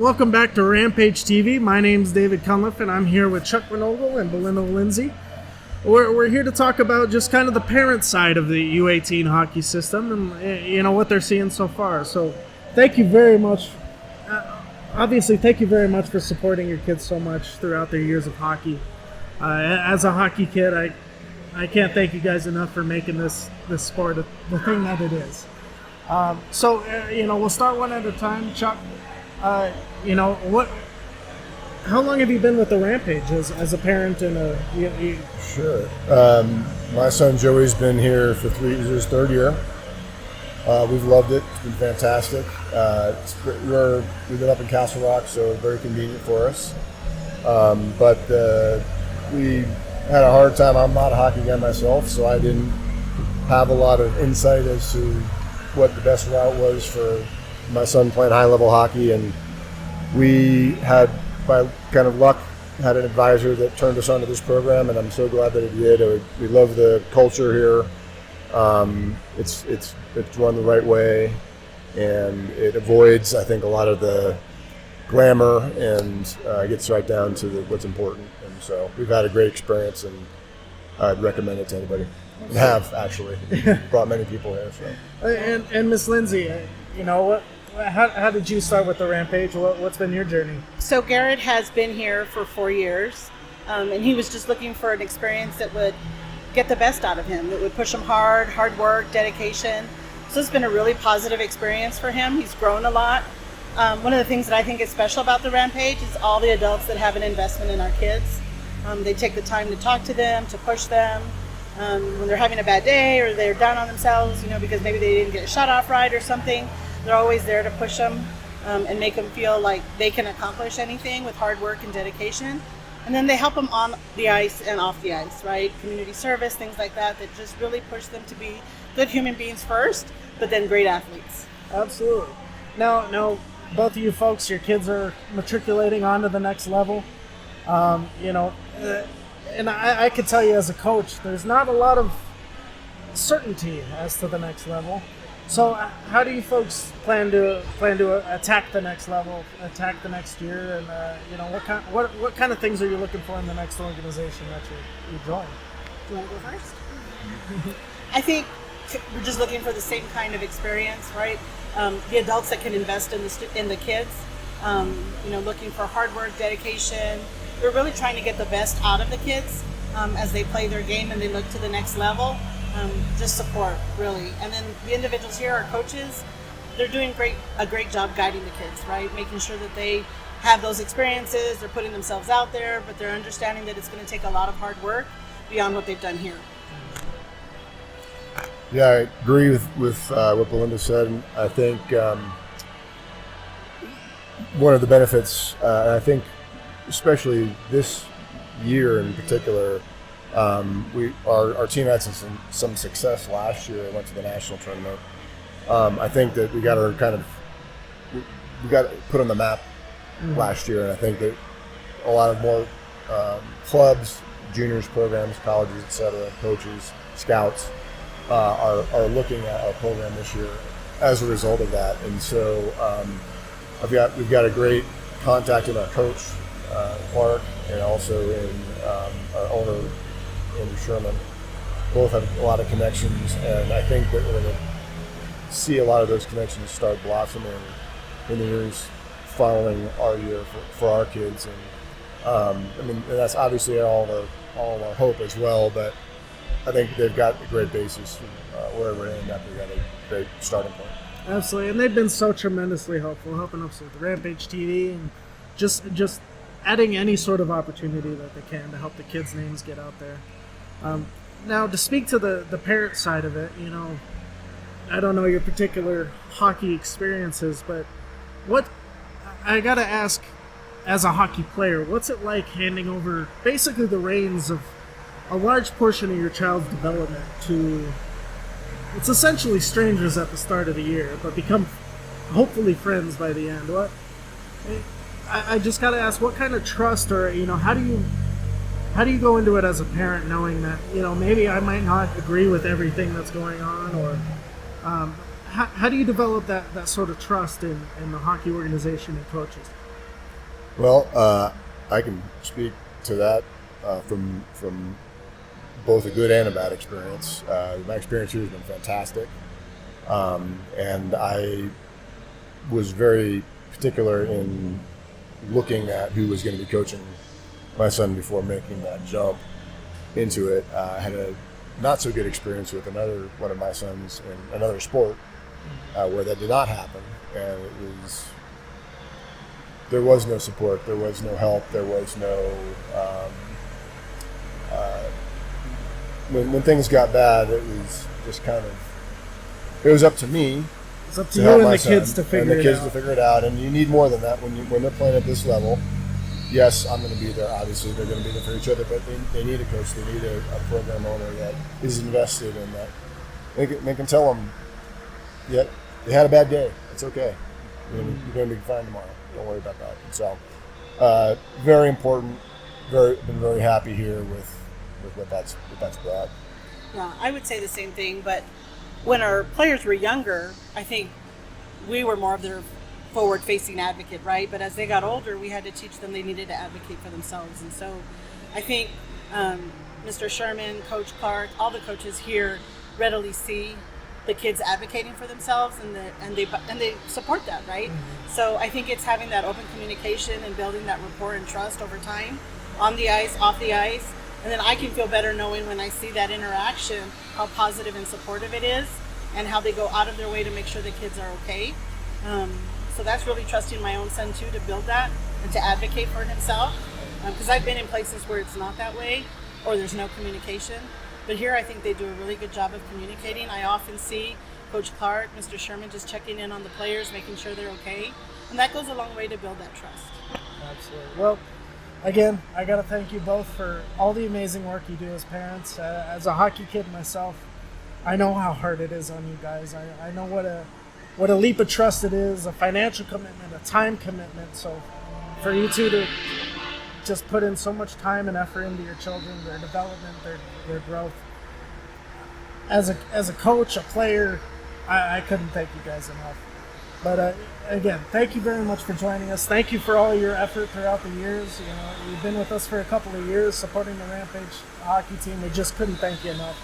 Welcome back to Rampage TV. My name's David Cunliffe, and I'm here with Chuck Wennogle and Belinda Lindsey. We're here to talk about just kind of the parent side of the U18 hockey system and what they're seeing so far. So thank you very much. Obviously, thank you very much for supporting your kids so much throughout their years of hockey. As a hockey kid, I can't thank you guys enough for making this sport the thing that it is. We'll start one at a time. Chuck, how long have you been with the Rampage as a parent and Sure. My son Joey's been here for 3 years, his third year. We've loved it. It's been fantastic. We've been up in Castle Rock, so very convenient for us. But we had a hard time. I'm not a hockey guy myself, so I didn't have a lot of insight as to what the best route was for my son playing high-level hockey. And we had, by kind of luck, had an advisor that turned us onto this program, and I'm so glad that he did. We love the culture here. It's run the right way, and it avoids, I think, a lot of the glamour and gets right down to what's important. And so we've had a great experience, and I'd recommend it to anybody. And have actually brought many people here. So. And Miss Lindsey, how did you start with the Rampage? What's been your journey? So Garrett has been here for 4 years, and he was just looking for an experience that would get the best out of him, that would push him hard work, dedication. So it's been a really positive experience for him. He's grown a lot. One of the things that I think is special about the Rampage is all the adults that have an investment in our kids. They take the time to talk to them, to push them. When they're having a bad day or they're down on themselves, because maybe they didn't get a shot off right or something, they're always there to push them and make them feel like they can accomplish anything with hard work and dedication. And then they help them on the ice and off the ice, right? Community service, things like that just really push them to be good human beings first, but then great athletes. Absolutely. Now, both of you folks, your kids are matriculating onto the next level. And I could tell you as a coach, there's not a lot of certainty as to the next level. So how do you folks plan to attack the next level, attack the next year, and what kind of things are you looking for in the next organization that you join? Do you want to go first? I think we're just looking for the same kind of experience, right? The adults that can invest in the kids, looking for hard work, dedication. We're really trying to get the best out of the kids as they play their game and they look to the next level. Just support, really. And then the individuals here, our coaches, they're doing a great job guiding the kids, right? Making sure that they have those experiences, they're putting themselves out there, but they're understanding that it's going to take a lot of hard work beyond what they've done here. Yeah, I agree with what Belinda said. And I think one of the benefits, and I think especially this year in particular, our team had some success last year. It went to the national tournament. I think that we got put on the map last year, and I think that a lot of more clubs, juniors programs, colleges, etc., coaches, scouts are looking at our program this year as a result of that. And so we've got a great contact in our coach, Clark, and also in our owner, Andrew Sherman. Both have a lot of connections, and I think that we're going to see a lot of those connections start blossoming in the years following our year for our kids. And that's obviously all of our hope as well, but I think they've got a great basis wherever they end up. They've got a great starting point. Absolutely, and they've been so tremendously helpful, helping us with Rampage TV and just adding any sort of opportunity that they can to help the kids' names get out there. Now, to speak to the parent side of it, I don't know your particular hockey experiences, but I gotta ask, as a hockey player, what's it like handing over basically the reins of a large portion of your child's development to, it's essentially strangers at the start of the year, but become hopefully friends by the end? I just gotta ask, what kind of trust, or how do you go into it as a parent, knowing that maybe I might not agree with everything that's going on, or how do you develop that sort of trust in the hockey organization and coaches? Well, I can speak to that from both a good and a bad experience. My experience here has been fantastic, and I was very particular in looking at who was going to be coaching my son before making that jump into it. I had a not so good experience with another one of my sons in another sport where that did not happen, and there was no support, there was no help, there was no when things got bad, it was just kind of it was up to me. It's up to you and the kids to figure it out. And the kids to figure it out, and you need more than that when they're playing at this level. Yes, I'm going to be there. Obviously, they're going to be there for each other, but they need a coach. They need a program owner that is invested in that. They can tell them, yeah, they had a bad day. It's okay. You're going to be fine tomorrow. Don't worry about that. And so, very important. Been very happy here with what that's brought. Yeah, I would say the same thing, but when our players were younger, I think we were more of their forward-facing advocate, right? But as they got older, we had to teach them they needed to advocate for themselves. And so I think Mr. Sherman, Coach Clark, all the coaches here readily see the kids advocating for themselves, and they support that, right? Mm-hmm. So I think it's having that open communication and building that rapport and trust over time, on the ice, off the ice. And then I can feel better knowing when I see that interaction, how positive and supportive it is, and how they go out of their way to make sure the kids are okay. So that's really trusting my own son too, to build that and to advocate for himself. Because I've been in places where it's not that way, or there's no communication. But here I think they do a really good job of communicating. I often see Coach Clark, Mr. Sherman just checking in on the players, making sure they're okay. And that goes a long way to build that trust. Absolutely. Well, again, I got to thank you both for all the amazing work you do as parents. As a hockey kid myself, I know how hard it is on you guys. I know what a leap of trust it is, a financial commitment, a time commitment. So for you two to just put in so much time and effort into your children, their development, their growth. As a coach, a player, I couldn't thank you guys enough. But again, thank you very much for joining us. Thank you for all your effort throughout the years. You know, you've been with us for a couple of years supporting the Rampage hockey team. We just couldn't thank you enough.